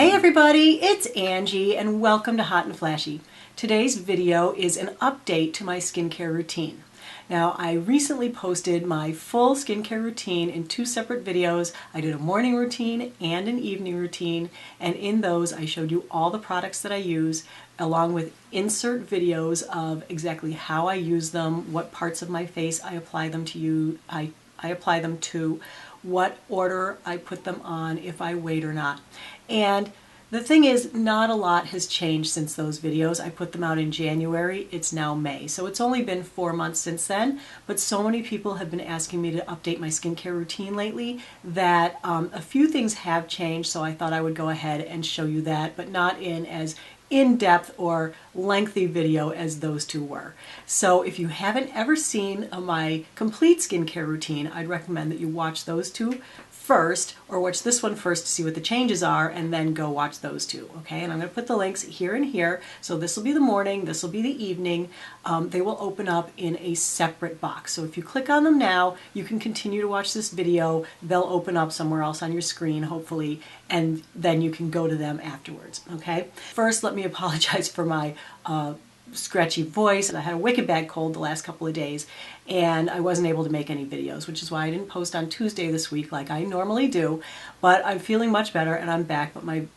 Hey everybody, it's Angie and welcome to Hot and Flashy. Today's video is an update to my skincare routine. Now, I recently posted my full skincare routine in two separate videos. I did a morning routine and an evening routine, and in those I showed you all the products that I use, along with insert videos of exactly how I use them, what parts of my face I apply them to, what order I put them on, if I wait or not. And the thing is, not a lot has changed since those videos. I put them out in January. It's now May. So it's only been 4 months since then, but so many people have been asking me to update my skincare routine lately that a few things have changed, so I thought I would go ahead and show you that, but not in as in-depth or lengthy video as those two were. So if you haven't ever seen my complete skincare routine, I'd recommend that you watch those two first, or watch this one first to see what the changes are, and then go watch those two, okay? And I'm going to put the links here and here. So this will be the morning, this will be the evening. They will open up in a separate box. So if you click on them now, you can continue to watch this video. They'll open up somewhere else on your screen, hopefully, and then you can go to them afterwards, okay? First, let me apologize for my scratchy voice. I had a wicked bad cold the last couple of days and I wasn't able to make any videos, which is why I didn't post on Tuesday this week like I normally do, but I'm feeling much better and I'm back, but my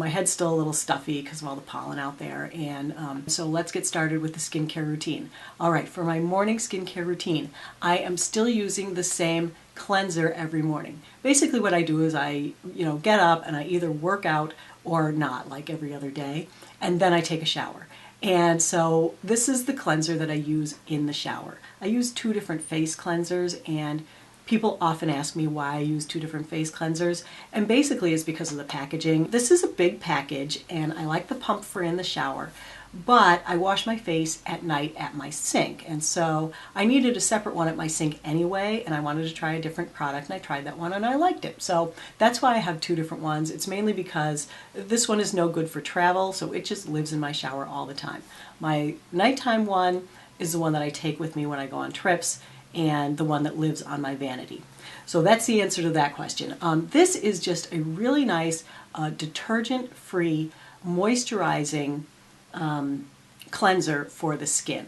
head's still a little stuffy because of all the pollen out there. And so let's get started with the skincare routine. All right, for my morning skincare routine, I am still using the same cleanser every morning. Basically what I do is I get up and I either work out or not, like every other day, and then I take a shower. And so this is the cleanser that I use in the shower. I use two different face cleansers, and people often ask me why I use two different face cleansers, and basically it's because of the packaging. This is a big package and I like the pump for in the shower, but I wash my face at night at my sink, and so I needed a separate one at my sink anyway, and I wanted to try a different product, and I tried that one and I liked it. So that's why I have two different ones. It's mainly because this one is no good for travel, so it just lives in my shower all the time. My nighttime one is the one that I take with me when I go on trips, and the one that lives on my vanity. So that's the answer to that question. This is just a really nice detergent-free, moisturizing cleanser for the skin.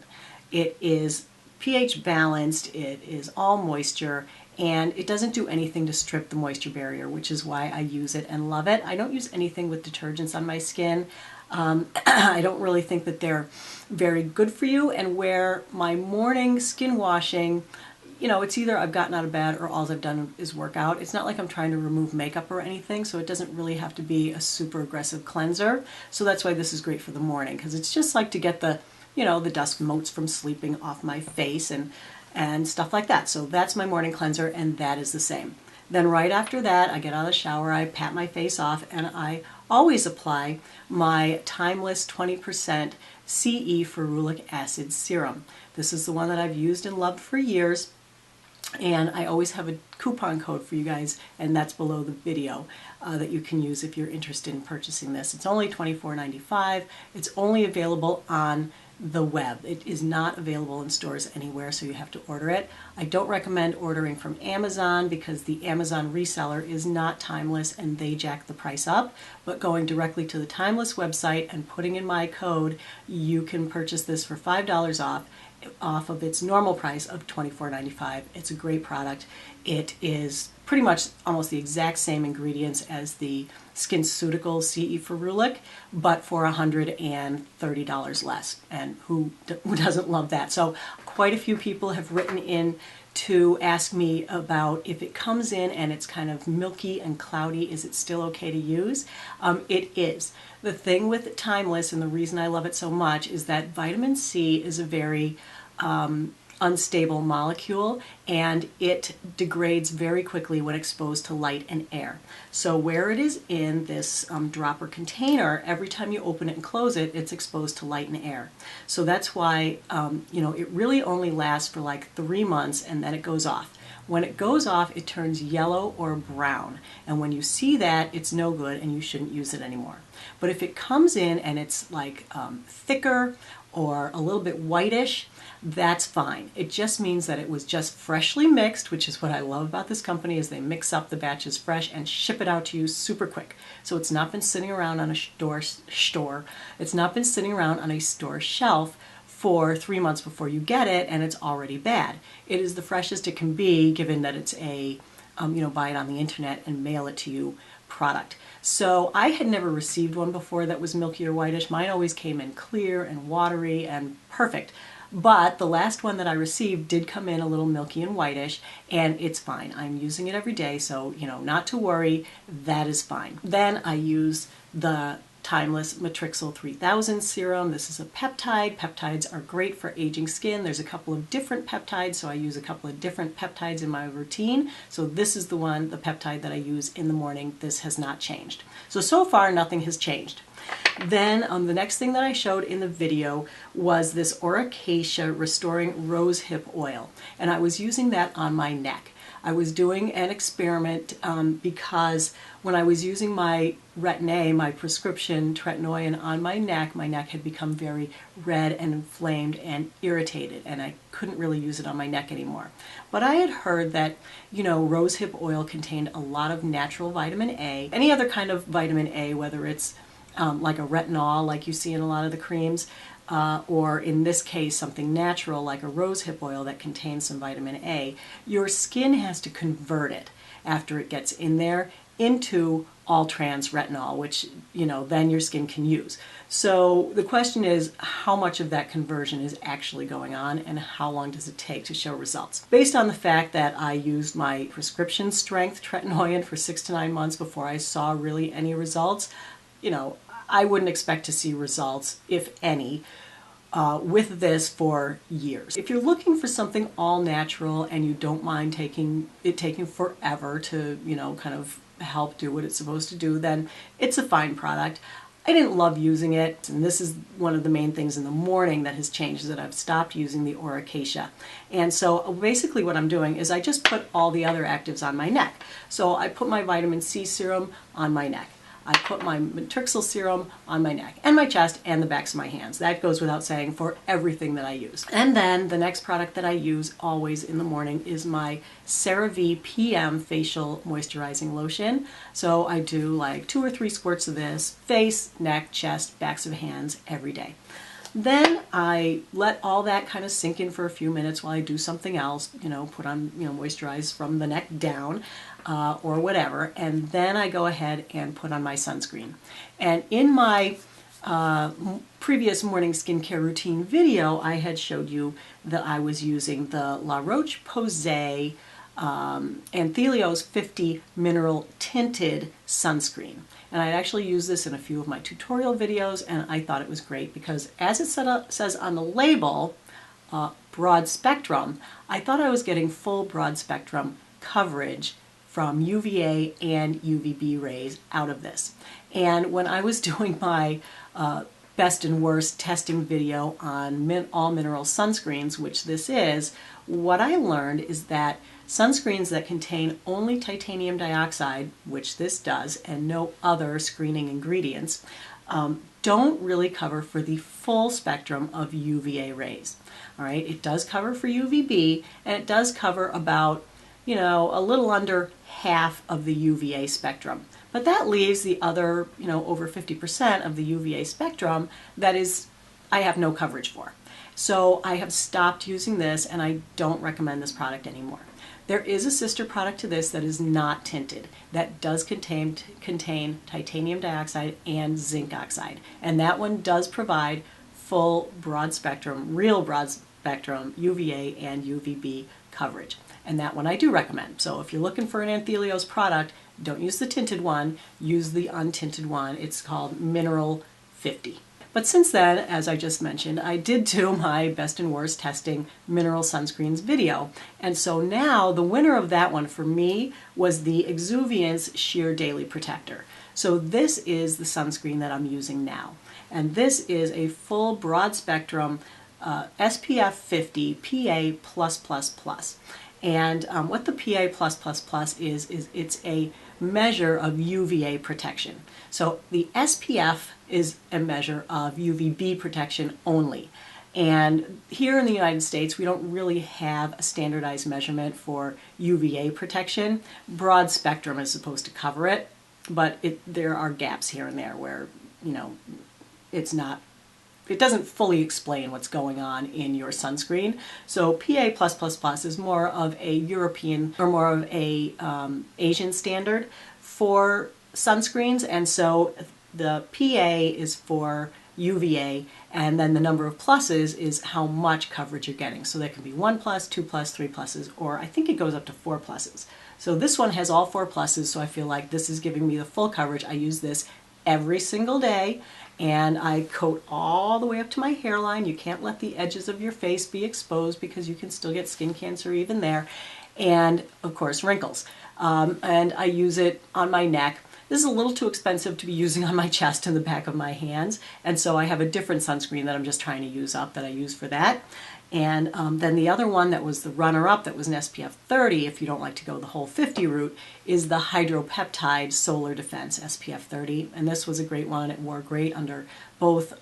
It is pH balanced, it is all moisture, and it doesn't do anything to strip the moisture barrier, which is why I use it and love it. I don't use anything with detergents on my skin. I don't really think that they're very good for you, and where my morning skin washing, it's either I've gotten out of bed or all I've done is work out. It's not like I'm trying to remove makeup or anything, so it doesn't really have to be a super aggressive cleanser. So that's why this is great for the morning, because it's just like to get the, the dust motes from sleeping off my face and stuff like that. So that's my morning cleanser, and that is the same. Then right after that, I get out of the shower, I pat my face off, and I always apply my Timeless 20% CE ferulic acid serum. This is the one that I've used and loved for years, and I always have a coupon code for you guys, and that's below the video that you can use if you're interested in purchasing this. It's only $24.95. It's only available on the web. It is not available in stores anywhere, so you have to order it. I don't recommend ordering from Amazon because the Amazon reseller is not Timeless and they jack the price up, but going directly to the Timeless website and putting in my code, you can purchase this for $5 off of its normal price of $24.95. It's a great product. It is pretty much almost the exact same ingredients as the SkinCeuticals CE ferulic, but for $130 less. And who doesn't love that? So quite a few people have written in to ask me about if it comes in and it's kind of milky and cloudy, is it still okay to use? It is. The thing with Timeless, and the reason I love it so much, is that vitamin C is a very unstable molecule, and it degrades very quickly when exposed to light and air. So where it is in this dropper container, every time you open it and close it, it's exposed to light and air. So that's why it really only lasts for like 3 months, and then it goes off. When it goes off, it turns yellow or brown, and when you see that, it's no good and you shouldn't use it anymore. But if it comes in and it's like thicker, or a little bit whitish, that's fine. It just means that it was just freshly mixed, which is what I love about this company, is they mix up the batches fresh and ship it out to you super quick. So it's not been sitting around on a store. It's not been sitting around on a store shelf for 3 months before you get it and it's already bad. It is the freshest it can be, given that it's a buy it on the internet and mail it to you product. So I had never received one before that was milky or whitish. Mine always came in clear and watery and perfect. But the last one that I received did come in a little milky and whitish, and it's fine. I'm using it every day, so not to worry, that is fine. Then I use the Timeless Matrixyl 3000 serum. This is a peptide. Peptides are great for aging skin. There's a couple of different peptides, so I use a couple of different peptides in my routine. So this is the peptide that I use in the morning. This has not changed. So far, nothing has changed. Then the next thing that I showed in the video was this Acacia Restoring Rosehip Oil, and I was using that on my neck. I was doing an experiment because when I was using my Retin-A, my prescription Tretinoin on my neck had become very red and inflamed and irritated, and I couldn't really use it on my neck anymore. But I had heard that, rosehip oil contained a lot of natural vitamin A. Any other kind of vitamin A, whether it's like a retinol like you see in a lot of the creams, or in this case something natural like a rosehip oil that contains some vitamin A, your skin has to convert it after it gets in there into all-trans retinol, which then your skin can use. So the question is, how much of that conversion is actually going on and how long does it take to show results? Based on the fact that I used my prescription strength Tretinoin for 6 to 9 months before I saw really any results, I wouldn't expect to see results, if any, with this for years. If you're looking for something all natural and you don't mind taking forever to, kind of help do what it's supposed to do, then it's a fine product. I didn't love using it, and this is one of the main things in the morning that has changed, is that I've stopped using the Acacia. And so basically what I'm doing is I just put all the other actives on my neck. So I put my vitamin C serum on my neck. I put my Matrixyl serum on my neck and my chest and the backs of my hands. That goes without saying for everything that I use. And then the next product that I use always in the morning is my CeraVe PM Facial Moisturizing Lotion. So I do like 2 or 3 squirts of this, face, neck, chest, backs of hands every day. Then I let all that kind of sink in for a few minutes while I do something else, put on, moisturize from the neck down. Or whatever, and then I go ahead and put on my sunscreen. And in my previous morning skincare routine video, I had showed you that I was using the La Roche-Posay Anthelios 50 Mineral Tinted Sunscreen. And I actually used this in a few of my tutorial videos, and I thought it was great because, as it says on the label, broad spectrum, I thought I was getting full broad spectrum coverage from UVA and UVB rays out of this. And when I was doing my best and worst testing video on all mineral sunscreens, which this is, what I learned is that sunscreens that contain only titanium dioxide, which this does, and no other screening ingredients, don't really cover for the full spectrum of UVA rays. All right, it does cover for UVB, and it does cover about a little under half of the UVA spectrum. But that leaves the other, over 50% of the UVA spectrum that is, I have no coverage for. So I have stopped using this, and I don't recommend this product anymore. There is a sister product to this that is not tinted, that does contain titanium dioxide and zinc oxide. And that one does provide full broad spectrum, real broad spectrum UVA and UVB coverage. And that one I do recommend. So if you're looking for an Anthelios product, don't use the tinted one, use the untinted one. It's called Mineral 50. But since then, as I just mentioned, I did do my best and worst testing mineral sunscreens video. And so now the winner of that one for me was the Exuberance Sheer Daily Protector. So this is the sunscreen that I'm using now. And this is a full broad spectrum SPF 50 PA+++. And what the PA+++ is it's a measure of UVA protection. So the SPF is a measure of UVB protection only. And here in the United States, we don't really have a standardized measurement for UVA protection. Broad spectrum is supposed to cover it, but there are gaps here and there where, you know, it doesn't fully explain what's going on in your sunscreen. So PA+++ is more of a European or more of a Asian standard for sunscreens, and so the PA is for UVA, and then the number of pluses is how much coverage you're getting. So there can be 1+, 2+, 3 pluses, or I think it goes up to 4 pluses. So this one has all 4 pluses, so I feel like this is giving me the full coverage. I use this every single day, and I coat all the way up to my hairline. You can't let the edges of your face be exposed because you can still get skin cancer even there. And of course, wrinkles. And I use it on my neck. This is a little too expensive to be using on my chest and the back of my hands, and so I have a different sunscreen that I'm just trying to use up that I use for that. And then the other one that was the runner-up, that was an SPF 30, if you don't like to go the whole 50 route, is the Hydropeptide Solar Defense SPF 30. And this was a great one. It wore great under both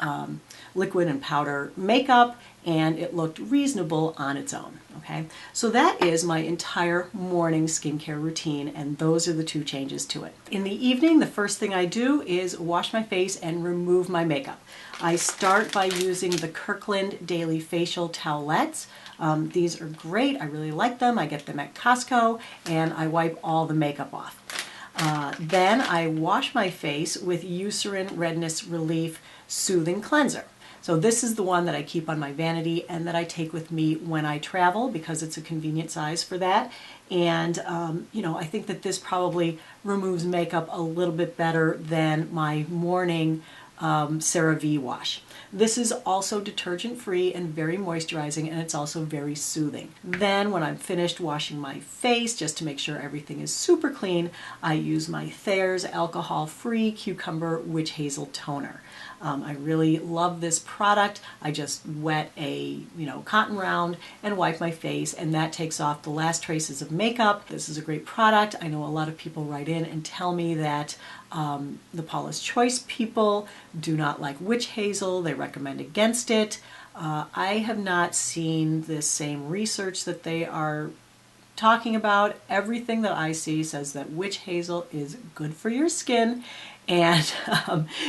liquid and powder makeup, and it looked reasonable on its own. Okay, so that is my entire morning skincare routine, and those are the 2 changes to it. In the evening, the first thing I do is wash my face and remove my makeup. I start by using the Kirkland Daily Facial Towelettes. These are great. I really like them. I get them at Costco, and I wipe all the makeup off. Then I wash my face with Eucerin Redness Relief Soothing Cleanser. So this is the one that I keep on my vanity and that I take with me when I travel because it's a convenient size for that. And, you know, I think that this probably removes makeup a little bit better than my morning CeraVe wash. This is also detergent free and very moisturizing, and it's also very soothing. Then when I'm finished washing my face, just to make sure everything is super clean, I use my Thayer's alcohol-free cucumber witch hazel toner. I really love this product. I just wet a cotton round and wipe my face, and that takes off the last traces of makeup. This is a great product. I know a lot of people write in and tell me that the Paula's Choice people do not like witch hazel. They recommend against it. I have not seen the same research that they are talking about. Everything that I see says that witch hazel is good for your skin and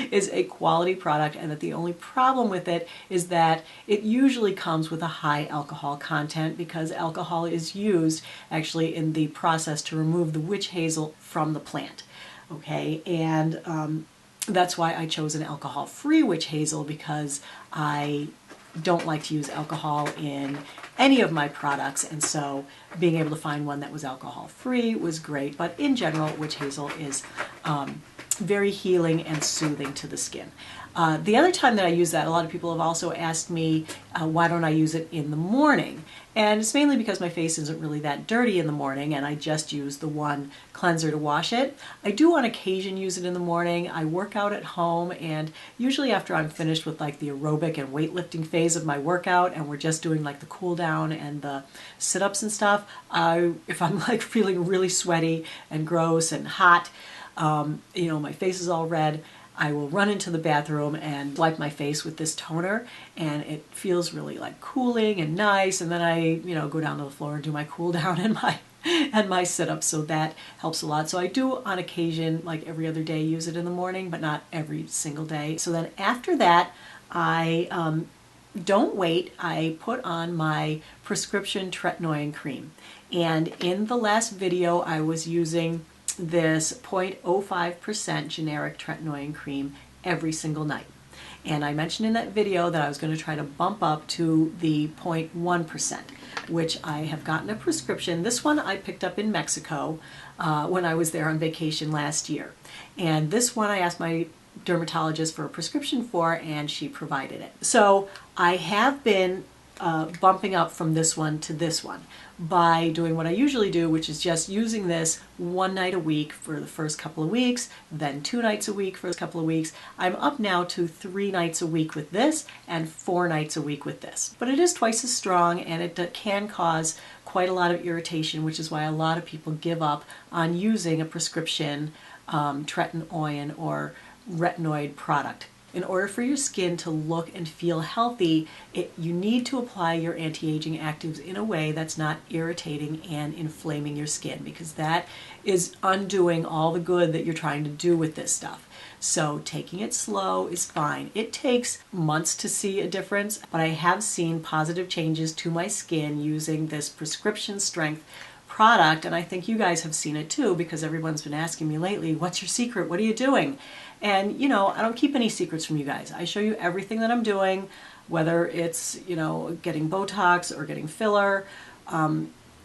is a quality product, and that the only problem with it is that it usually comes with a high alcohol content because alcohol is used actually in the process to remove the witch hazel from the plant. Okay, and that's why I chose an alcohol-free witch hazel, because I don't like to use alcohol in any of my products, and so being able to find one that was alcohol-free was great. But in general, witch hazel is very healing and soothing to the skin. The other time that I use that, a lot of people have also asked me, why don't I use it in the morning? And it's mainly because my face isn't really that dirty in the morning, and I just use the one cleanser to wash it. I do on occasion use it in the morning. I work out at home, and usually after I'm finished with like the aerobic and weightlifting phase of my workout, and we're just doing like the cool down and the sit-ups and stuff, if I'm like feeling really sweaty and gross and hot, my face is all red, I will run into the bathroom and wipe my face with this toner, and it feels really like cooling and nice, and then I go down to the floor and do my cool down and my sit-ups, so that helps a lot. So I do on occasion, like every other day, use it in the morning, but not every single day. So then after that, I don't wait, I put on my prescription Tretinoin cream. And in the last video, I was using this 0.05% generic Tretinoin cream every single night. And I mentioned in that video that I was going to try to bump up to the 0.1%, which I have gotten a prescription. This one I picked up in Mexico when I was there on vacation last year. And this one I asked my dermatologist for a prescription for, and she provided it. So I have been bumping up from this one to this one by doing what I usually do, which is just using this one night a week for the first couple of weeks, then 2 nights a week for a couple of weeks. I'm up now to 3 nights a week with this and 4 nights a week with this. But it is twice as strong, and it can cause quite a lot of irritation, which is why a lot of people give up on using a prescription tretinoin or retinoid product. In order for your skin to look and feel healthy, you need to apply your anti-aging actives in a way that's not irritating and inflaming your skin, because that is undoing all the good that you're trying to do with this stuff. So taking it slow is fine. It takes months to see a difference, but I have seen positive changes to my skin using this prescription strength product, and I think you guys have seen it too, because everyone's been asking me lately, what's your secret? What are you doing? And you know, I don't keep any secrets from you guys. I show you everything that I'm doing, whether it's, you know, getting Botox or getting filler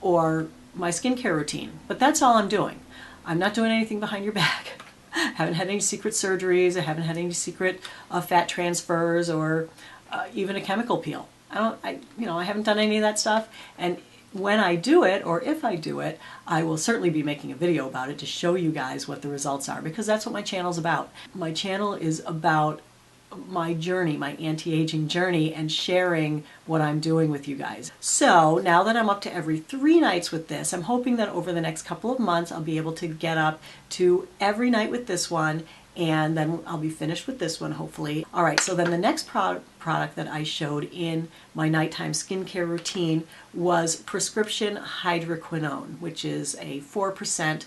or my skincare routine. But that's all I'm doing. I'm not doing anything behind your back. I haven't had any secret surgeries. I haven't had any secret fat transfers or even a chemical peel. I haven't done any of that stuff. And when I do it, or if I do it, I will certainly be making a video about it to show you guys what the results are, because that's what my channel's about. My channel is about my journey, my anti-aging journey, and sharing what I'm doing with you guys. So now that I'm up to every 3 nights with this, I'm hoping that over the next couple of months I'll be able to get up to every night with this one, and then I'll be finished with this one, hopefully. All right, so then the next product that I showed in my nighttime skincare routine was prescription hydroquinone, which is a 4%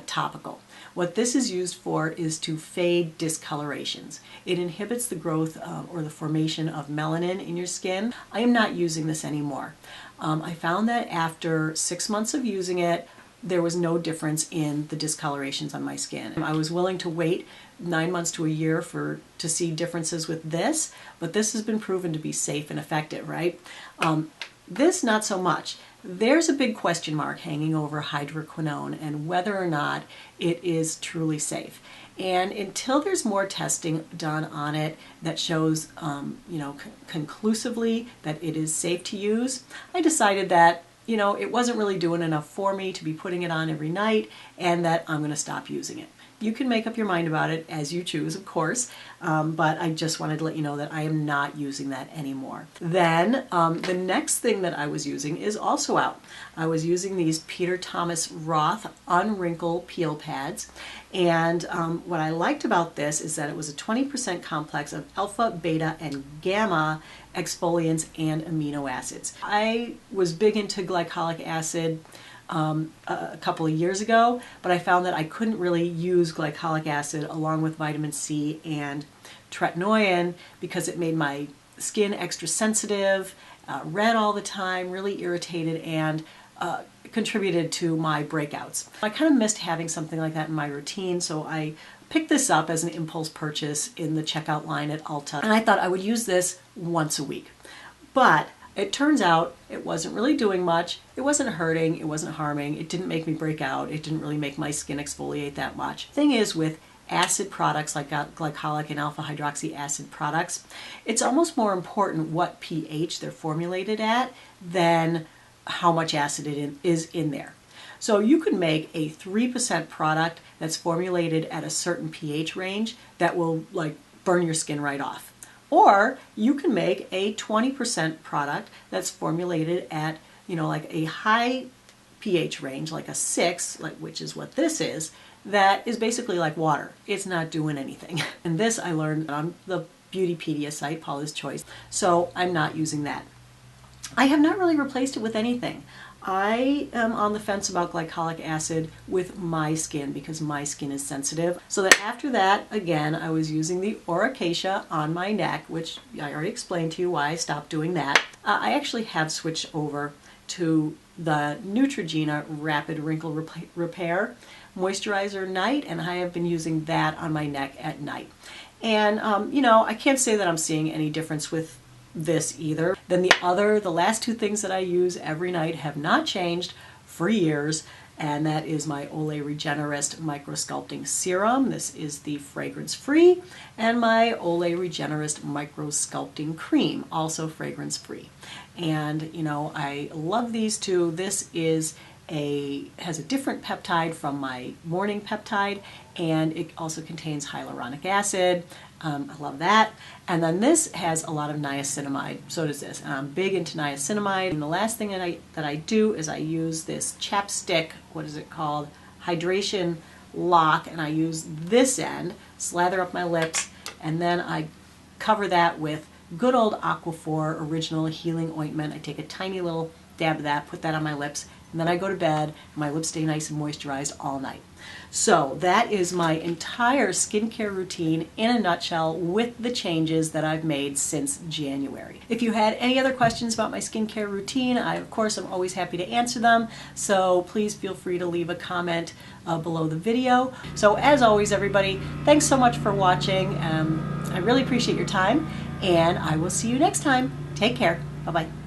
topical. What this is used for is to fade discolorations. It inhibits the growth or the formation of melanin in your skin. I am not using this anymore. I found that after 6 months of using it, there was no difference in the discolorations on my skin. I was willing to wait 9 months to a year to see differences with this, but this has been proven to be safe and effective, right? This, not so much. There's a big question mark hanging over hydroquinone and whether or not it is truly safe. And until there's more testing done on it that shows, conclusively that it is safe to use, I decided that it wasn't really doing enough for me to be putting it on every night, and that I'm going to stop using it. You can make up your mind about it as you choose, of course, but I just wanted to let you know that I am not using that anymore. Then the next thing that I was using is also out. I was using these Peter Thomas Roth Unwrinkle peel pads, and what I liked about this is that it was a 20% complex of alpha, beta, and gamma exfoliants and amino acids. I was big into glycolic acid a couple of years ago, but I found that I couldn't really use glycolic acid along with vitamin C and tretinoin because it made my skin extra sensitive, red all the time, really irritated, and contributed to my breakouts. I kind of missed having something like that in my routine, so I picked this up as an impulse purchase in the checkout line at Ulta, and I thought I would use this once a week. But it turns out it wasn't really doing much. It wasn't hurting, it wasn't harming, it didn't make me break out, it didn't really make my skin exfoliate that much. Thing is, with acid products like glycolic and alpha hydroxy acid products, it's almost more important what pH they're formulated at than how much acid it is in there. So you could make a 3% product that's formulated at a certain pH range that will burn your skin right off. Or you can make a 20% product that's formulated at, a high pH range, like a 6, which is what this is, that is basically like water. It's not doing anything. And this I learned on the Beautypedia site, Paula's Choice, so I'm not using that. I have not really replaced it with anything. I am on the fence about glycolic acid with my skin because my skin is sensitive. So that after that, again, I was using the Acacia on my neck, which I already explained to you why I stopped doing that. I actually have switched over to the Neutrogena Rapid Wrinkle Repair Moisturizer Night, and I have been using that on my neck at night. And, I can't say that I'm seeing any difference with this either. Then the last 2 things that I use every night have not changed for years, and that is my Olay Regenerist Micro-Sculpting Serum. This is the fragrance-free, and my Olay Regenerist Micro-Sculpting Cream, also fragrance-free. And, I love these 2. This is has a different peptide from my morning peptide, and it also contains hyaluronic acid. I love that. And then this has a lot of niacinamide. So does this. And I'm big into niacinamide. And the last thing that I do is I use this chapstick, what is it called? Hydration lock, and I use this end, slather up my lips, and then I cover that with good old Aquaphor Original Healing Ointment. I take a tiny little dab of that, put that on my lips, and then I go to bed, and my lips stay nice and moisturized all night. So that is my entire skincare routine in a nutshell with the changes that I've made since January. If you had any other questions about my skincare routine, of course, I'm always happy to answer them. So please feel free to leave a comment below the video. So as always, everybody, thanks so much for watching. I really appreciate your time, and I will see you next time. Take care. Bye-bye.